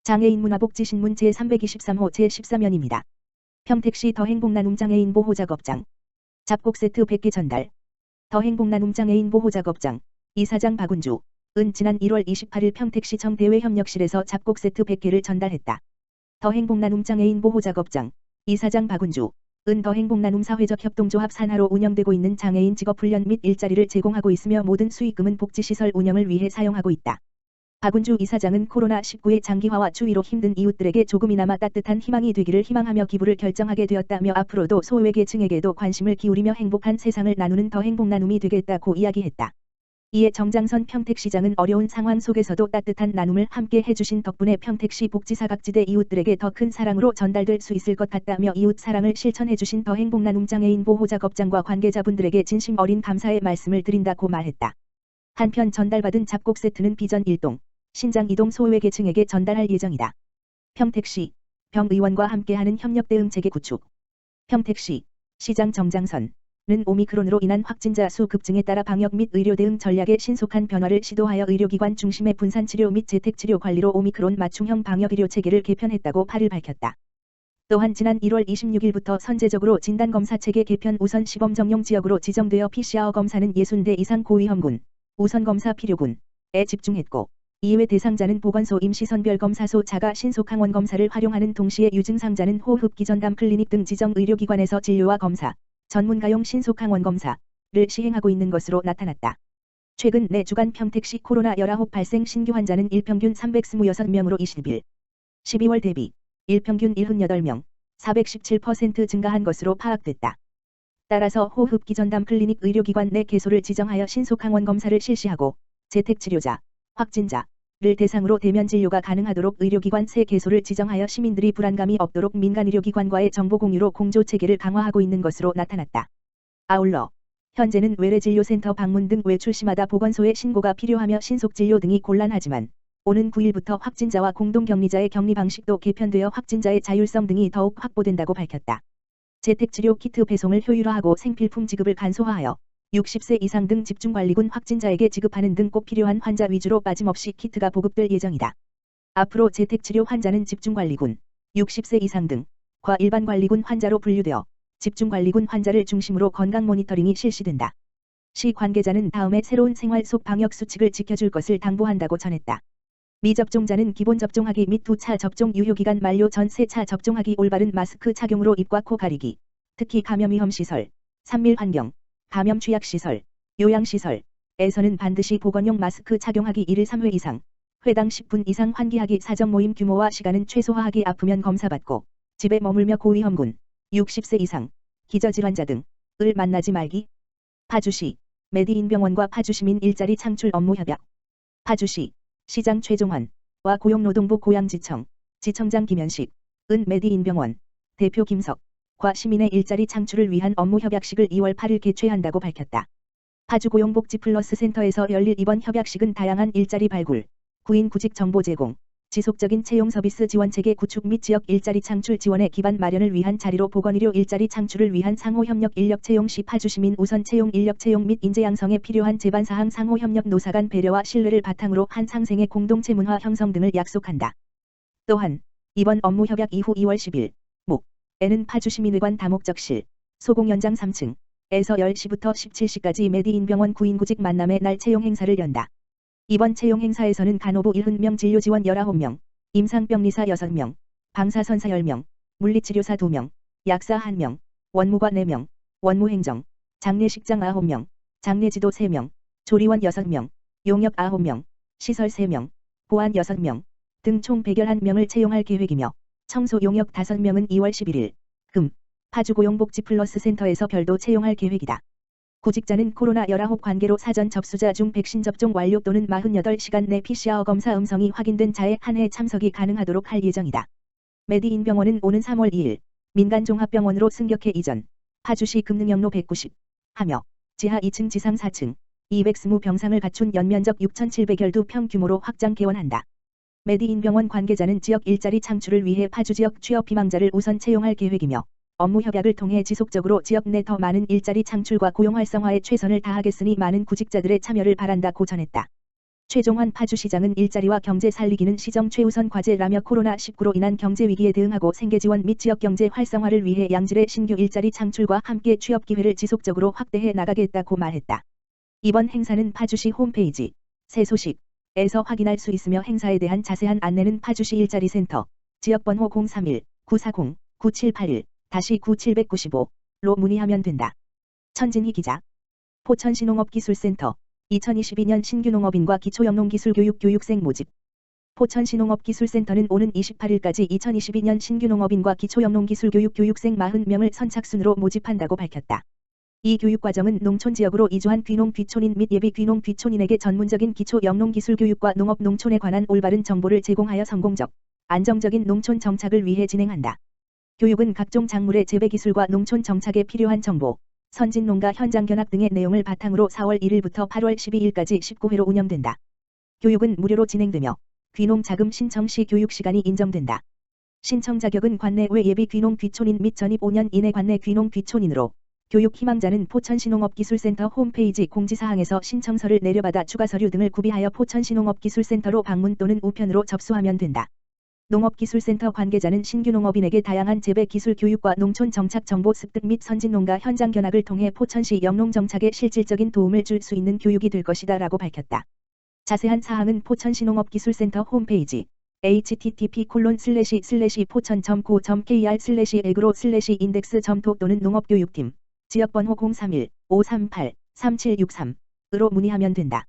장애인 문화복지신문 제323호 제13연입니다. 평택시 더행복나눔 장애인 보호작업장 잡곡 세트 100개 전달. 더행복나눔 장애인 보호작업장 이사장 박운주 은 지난 1월 28일 평택시청 대외협력실에서 잡곡 세트 100개를 전달했다. 더행복나눔 장애인 보호작업장 이사장 박운주 은 더행복나눔 사회적 협동조합 산하로 운영되고 있는 장애인 직업훈련 및 일자리를 제공하고 있으며 모든 수익금은 복지시설 운영을 위해 사용하고 있다. 박운주 이사장은 코로나19의 장기화와 추위로 힘든 이웃들에게 조금이나마 따뜻한 희망이 되기를 희망하며 기부를 결정하게 되었다며 앞으로도 소외계층에게도 관심을 기울이며 행복한 세상을 나누는 더행복나눔이 되겠다고 이야기했다. 이에 정장선 평택시장은 어려운 상황 속에서도 따뜻한 나눔을 함께 해주신 덕분에 평택시 복지사각지대 이웃들에게 더 큰 사랑으로 전달될 수 있을 것 같다며 이웃 사랑을 실천해주신 더행복나눔 장애인 보호작업장과 관계자분들에게 진심 어린 감사의 말씀을 드린다고 말했다. 한편 전달받은 잡곡 세트는 비전 1동, 신장 2동 소외계층에게 전달할 예정이다. 평택시, 병의원과 함께하는 협력대응체계 구축. 평택시, 시장 정장선은 오미크론으로 인한 확진자 수 급증에 따라 방역 및 의료 대응 전략의 신속한 변화를 시도하여 의료기관 중심의 분산치료 및 재택치료 관리로 오미크론 맞춤형 방역의료 체계를 개편했다고 8일 밝혔다. 또한 지난 1월 26일부터 선제적으로 진단검사체계 개편 우선 시범정용 지역으로 지정되어 PCR 검사는 60대 이상 고위험군, 우선검사 필요군에 집중했고, 이외 대상자는 보건소 임시선별검사소 자가 신속항원검사를 활용하는 동시에 유증상자는 호흡기전담 클리닉 등 지정 의료기관에서 진료와 검사, 전문가용 신속항원검사를 시행하고 있는 것으로 나타났다. 최근 4주간 평택시 코로나19 발생 신규 환자는 일평균 326명으로 21, 12월 대비 일평균 78명, 417% 증가한 것으로 파악됐다. 따라서 호흡기전담 클리닉 의료기관 내 개소를 지정하여 신속항원검사를 실시하고 재택치료자, 확진자를 대상으로 대면 진료가 가능하도록 의료기관 새 개소를 지정하여 시민들이 불안감이 없도록 민간의료기관과의 정보공유로 공조체계를 강화하고 있는 것으로 나타났다. 아울러 현재는 외래진료센터 방문 등 외출 시마다 보건소에 신고가 필요하며 신속진료 등이 곤란하지만 오는 9일부터 확진자와 공동격리자의 격리 방식도 개편되어 확진자의 자율성 등이 더욱 확보된다고 밝혔다. 재택치료 키트 배송을 효율화하고 생필품 지급을 간소화하여 60세 이상 등 집중관리군 확진자에게 지급하는 등 꼭 필요한 환자 위주로 빠짐없이 키트가 보급될 예정이다. 앞으로 재택치료 환자는 집중관리군, 60세 이상 등과 일반관리군 환자로 분류되어 집중관리군 환자를 중심으로 건강 모니터링이 실시된다. 시 관계자는 다음에 새로운 생활 속 방역수칙을 지켜줄 것을 당부한다고 전했다. 미접종자는 기본 접종하기 및 2차 접종 유효기간 만료 전 3차 접종하기 올바른 마스크 착용으로 입과 코 가리기, 특히 감염위험시설, 산밀 환경, 감염 취약시설, 요양시설에서는 반드시 보건용 마스크 착용하기 1일 3회 이상, 회당 10분 이상 환기하기 사적 모임 규모와 시간은 최소화하기 아프면 검사받고, 집에 머물며 고위험군, 60세 이상, 기저질환자 등을 만나지 말기. 파주시, 메디인병원과 파주시민 일자리 창출 업무 협약. 파주시, 시장 최종환과 고용노동부 고양지청, 지청장 김현식, 은 메디인병원, 대표 김석과 시민의 일자리 창출을 위한 업무 협약식을 2월 8일 개최한다고 밝혔다. 파주고용복지플러스 센터에서 열릴 이번 협약식은 다양한 일자리 발굴, 구인 구직 정보 제공, 지속적인 채용 서비스 지원 체계 구축 및 지역 일자리 창출 지원의 기반 마련을 위한 자리로 보건의료 일자리 창출을 위한 상호협력 인력 채용 시 파주시민 우선 채용 인력 채용 및 인재 양성에 필요한 제반사항 상호협력 노사 간 배려와 신뢰를 바탕으로 한 상생의 공동체 문화 형성 등을 약속한다. 또한 이번 업무 협약 이후 2월 10일 목에는 파주시민의관 다목적실 소공연장 3층에서 10시부터 17시까지 메디인병원 구인구직 만남의 날 채용 행사를 연다. 이번 채용 행사에서는 간호부 70명, 진료지원 19명, 임상병리사 6명, 방사선사 10명, 물리치료사 2명, 약사 1명, 원무과 4명, 원무행정, 장례식장 9명, 장례지도 3명, 조리원 6명, 용역 9명, 시설 3명, 보안 6명 등 총 111명을 채용할 계획이며 청소 용역 5명은 2월 11일 금 파주고용복지플러스센터에서 별도 채용할 계획이다. 구직자는 코로나19 관계로 사전 접수자 중 백신 접종 완료 또는 48시간 내 PCR 검사 음성이 확인된 자에 한해 참석이 가능하도록 할 예정이다. 메디인병원은 오는 3월 2일 민간종합병원으로 승격해 이전 파주시 금능역로 190 하며 지하 2층 지상 4층 220병상을 갖춘 연면적 6,700여평 규모로 확장 개원한다. 메디인병원 관계자는 지역 일자리 창출을 위해 파주 지역 취업 희망자를 우선 채용할 계획이며 업무 협약을 통해 지속적으로 지역 내 더 많은 일자리 창출과 고용 활성화에 최선을 다하겠으니 많은 구직자들의 참여를 바란다고 전했다. 최종환 파주시장은 일자리와 경제 살리기는 시정 최우선 과제라며 코로나19로 인한 경제 위기에 대응하고 생계 지원 및 지역 경제 활성화를 위해 양질의 신규 일자리 창출과 함께 취업 기회를 지속적으로 확대해 나가겠다고 말했다. 이번 행사는 파주시 홈페이지 새 소식에서 확인할 수 있으며 행사에 대한 자세한 안내는 파주시 일자리센터 지역번호 031-9409-9791-9795로 문의하면 된다. 천진희 기자. 포천시농업기술센터 2022년 신규 농업인과 기초영농기술교육 교육생 모집. 포천시농업기술센터는 오는 28일까지 2022년 신규 농업인과 기초영농기술교육 교육생 40명을 선착순으로 모집한다고 밝혔다. 이 교육과정은 농촌 지역으로 이주한 귀농 귀촌인 및 예비 귀농 귀촌인에게 전문적인 기초 영농기술 교육과 농업 농촌에 관한 올바른 정보를 제공하여 성공적, 안정적인 농촌 정착을 위해 진행한다. 교육은 각종 작물의 재배 기술과 농촌 정착에 필요한 정보, 선진 농가 현장 견학 등의 내용을 바탕으로 4월 1일부터 8월 12일까지 19회로 운영된다. 교육은 무료로 진행되며 귀농 자금 신청 시 교육 시간이 인정된다. 신청 자격은 관내 외 예비 귀농 귀촌인 및 전입 5년 이내 관내 귀농 귀촌인으로 교육 희망자는 포천시농업기술센터 홈페이지 공지사항에서 신청서를 내려받아 추가 서류 등을 구비하여 포천시농업기술센터로 방문 또는 우편으로 접수하면 된다. 농업기술센터 관계자는 신규 농업인에게 다양한 재배 기술 교육과 농촌 정착 정보 습득 및 선진 농가 현장 견학을 통해 포천시 영농 정착에 실질적인 도움을 줄 수 있는 교육이 될 것이다 라고 밝혔다. 자세한 사항은 포천시농업기술센터 홈페이지 http://po천.co.kr/agro/index.to 또는 농업교육팀 지역번호 031-538-3763으로 문의하면 된다.